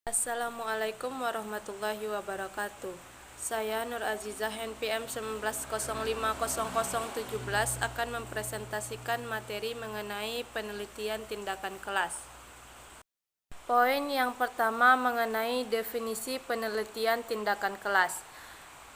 Assalamualaikum warahmatullahi wabarakatuh. Saya Nur Azizah NPM 19050017 akan mempresentasikan materi mengenai penelitian tindakan kelas. Poin yang pertama mengenai definisi penelitian tindakan kelas.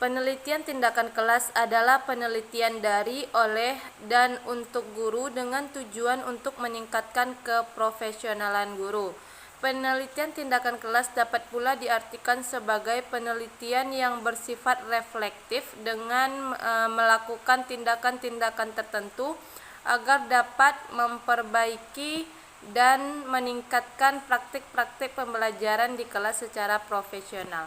Penelitian tindakan kelas adalah penelitian dari, oleh, dan untuk guru dengan tujuan untuk meningkatkan keprofesionalan guru. Penelitian tindakan kelas dapat pula diartikan sebagai penelitian yang bersifat reflektif dengan melakukan tindakan-tindakan tertentu agar dapat memperbaiki dan meningkatkan praktik-praktik pembelajaran di kelas secara profesional.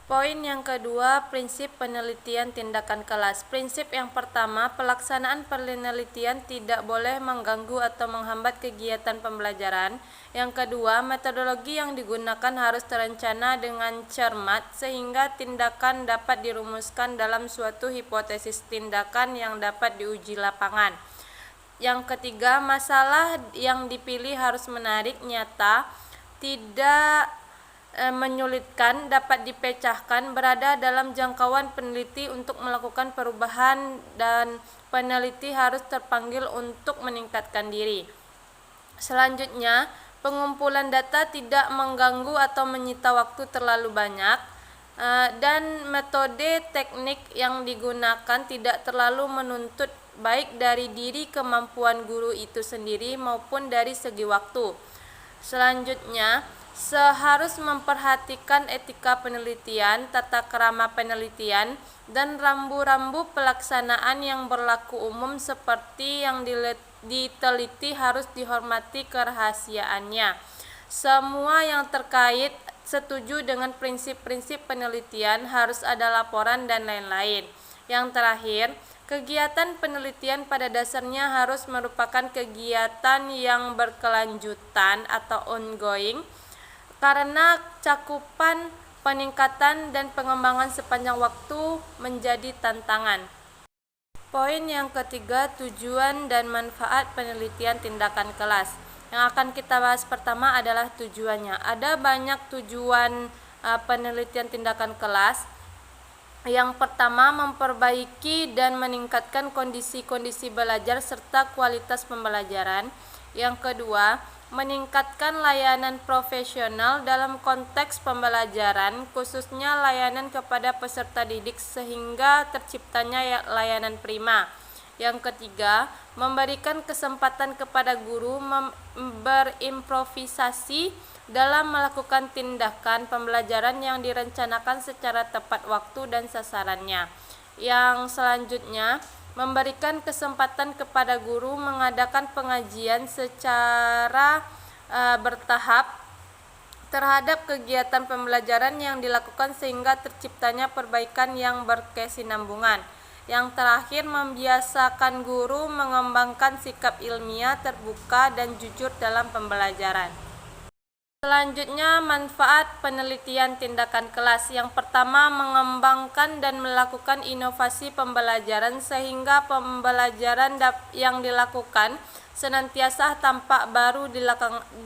Poin yang kedua, prinsip penelitian tindakan kelas. Prinsip yang pertama, pelaksanaan penelitian tidak boleh mengganggu atau menghambat kegiatan pembelajaran. Yang kedua, metodologi yang digunakan harus terencana dengan cermat sehingga tindakan dapat dirumuskan dalam suatu hipotesis tindakan yang dapat diuji lapangan. Yang ketiga, masalah yang dipilih harus menarik, nyata, tidak menyulitkan, dapat dipecahkan, berada dalam jangkauan peneliti untuk melakukan perubahan, dan peneliti harus terpanggil untuk meningkatkan diri. Selanjutnya, pengumpulan data tidak mengganggu atau menyita waktu terlalu banyak, dan metode teknik yang digunakan tidak terlalu menuntut baik dari diri kemampuan guru itu sendiri maupun dari segi waktu. Selanjutnya, harus memperhatikan etika penelitian, tata krama penelitian, dan rambu-rambu pelaksanaan yang berlaku umum seperti yang diteliti harus dihormati kerahasiaannya. Semua yang terkait setuju dengan prinsip-prinsip penelitian, harus ada laporan dan lain-lain. Yang terakhir, kegiatan penelitian pada dasarnya harus merupakan kegiatan yang berkelanjutan atau ongoing, karena cakupan, peningkatan, dan pengembangan sepanjang waktu menjadi tantangan. Poin yang ketiga, tujuan dan manfaat penelitian tindakan kelas. Yang akan kita bahas pertama adalah tujuannya. Ada banyak tujuan penelitian tindakan kelas. Yang pertama, memperbaiki dan meningkatkan kondisi-kondisi belajar serta kualitas pembelajaran. Yang kedua, meningkatkan layanan profesional dalam konteks pembelajaran, khususnya layanan kepada peserta didik sehingga terciptanya layanan prima. Yang ketiga, memberikan kesempatan kepada guru berimprovisasi dalam melakukan tindakan pembelajaran yang direncanakan secara tepat waktu dan sasarannya. Yang selanjutnya, memberikan kesempatan kepada guru mengadakan pengajian secara bertahap terhadap kegiatan pembelajaran yang dilakukan sehingga terciptanya perbaikan yang berkesinambungan. Yang terakhir, membiasakan guru mengembangkan sikap ilmiah, terbuka, dan jujur dalam pembelajaran. Selanjutnya, manfaat penelitian tindakan kelas. Yang pertama, mengembangkan dan melakukan inovasi pembelajaran sehingga pembelajaran yang dilakukan senantiasa tampak baru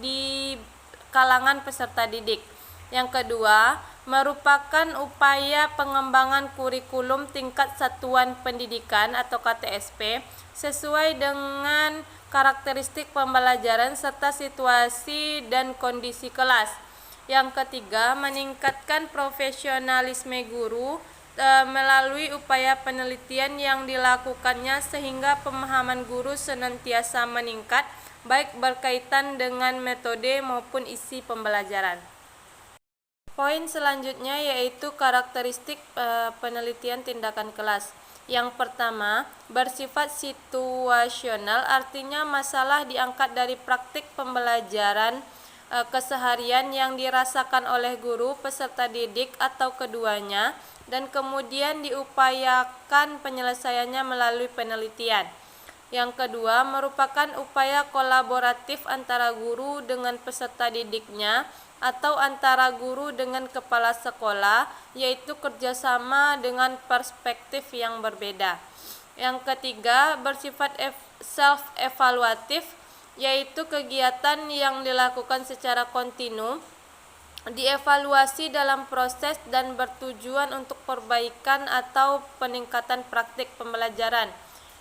di kalangan peserta didik. Yang kedua, merupakan upaya pengembangan kurikulum tingkat satuan pendidikan atau KTSP sesuai dengan karakteristik pembelajaran serta situasi dan kondisi kelas. Yang ketiga, meningkatkan profesionalisme guru melalui upaya penelitian yang dilakukannya sehingga pemahaman guru senantiasa meningkat, baik berkaitan dengan metode maupun isi pembelajaran. Poin selanjutnya yaitu karakteristik penelitian tindakan kelas. Yang pertama, bersifat situasional, artinya masalah diangkat dari praktik pembelajaran keseharian yang dirasakan oleh guru, peserta didik, atau keduanya, dan kemudian diupayakan penyelesaiannya melalui penelitian. Yang kedua, merupakan upaya kolaboratif antara guru dengan peserta didiknya atau antara guru dengan kepala sekolah, yaitu kerjasama dengan perspektif yang berbeda. Yang ketiga, bersifat self-evaluatif, yaitu kegiatan yang dilakukan secara kontinu dievaluasi dalam proses dan bertujuan untuk perbaikan atau peningkatan praktik pembelajaran.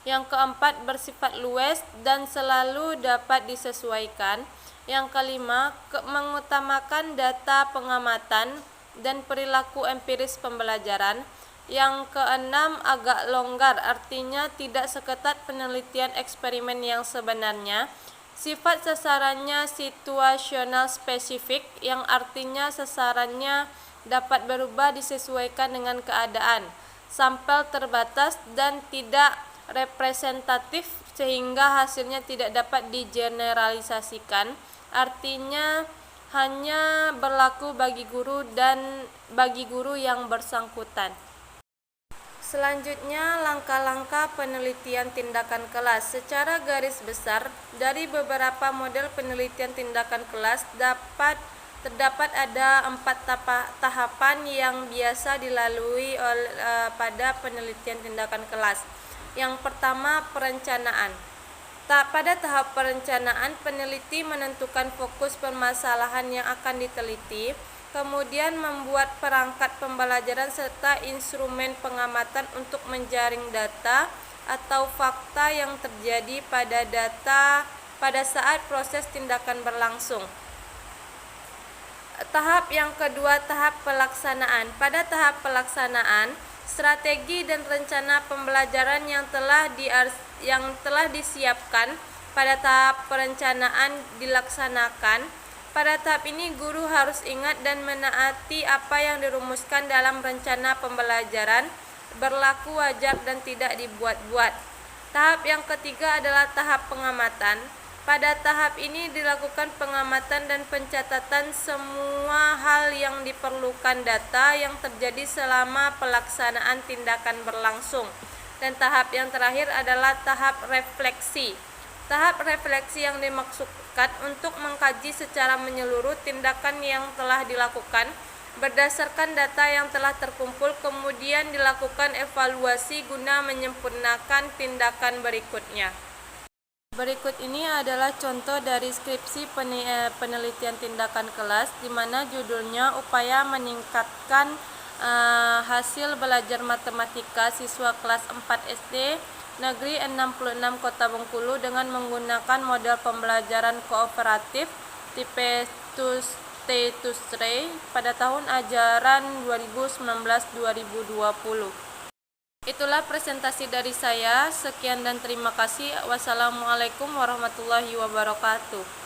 Yang keempat, bersifat luas dan selalu dapat disesuaikan. Yang kelima, mengutamakan data pengamatan dan perilaku empiris pembelajaran. Yang keenam, agak longgar, artinya tidak seketat penelitian eksperimen yang sebenarnya. Sifat sasarannya situasional spesifik, yang artinya sasarannya dapat berubah disesuaikan dengan keadaan. Sampel terbatas dan tidak representatif sehingga hasilnya tidak dapat digeneralisasikan, artinya hanya berlaku bagi guru yang bersangkutan. Selanjutnya, langkah-langkah penelitian tindakan kelas. Secara garis besar, dari beberapa model penelitian tindakan kelas terdapat ada 4 tahapan yang biasa dilalui pada penelitian tindakan kelas. Yang pertama, perencanaan. Pada tahap perencanaan, peneliti menentukan fokus permasalahan yang akan diteliti, kemudian membuat perangkat pembelajaran serta instrumen pengamatan untuk menjaring data atau fakta yang terjadi pada saat proses tindakan berlangsung. Tahap yang kedua, tahap pelaksanaan. Pada tahap pelaksanaan, strategi dan rencana pembelajaran yang telah disiapkan pada tahap perencanaan dilaksanakan. Pada tahap ini, guru harus ingat dan menaati apa yang dirumuskan dalam rencana pembelajaran, berlaku wajar dan tidak dibuat-buat. Tahap yang ketiga adalah tahap pengamatan. Pada tahap ini dilakukan pengamatan dan pencatatan semua hal yang diperlukan data yang terjadi selama pelaksanaan tindakan berlangsung. Dan tahap yang terakhir adalah tahap refleksi. Tahap refleksi yang dimaksudkan untuk mengkaji secara menyeluruh tindakan yang telah dilakukan berdasarkan data yang telah terkumpul, kemudian dilakukan evaluasi guna menyempurnakan tindakan berikutnya. Berikut ini adalah contoh dari skripsi penelitian tindakan kelas, di mana judulnya Upaya Meningkatkan Hasil Belajar Matematika Siswa Kelas 4 SD Negeri 66 Kota Bengkulu dengan menggunakan model pembelajaran kooperatif tipe T2STRE pada tahun ajaran 2019-2020. Itulah presentasi dari saya. Sekian dan terima kasih. Wassalamualaikum warahmatullahi wabarakatuh.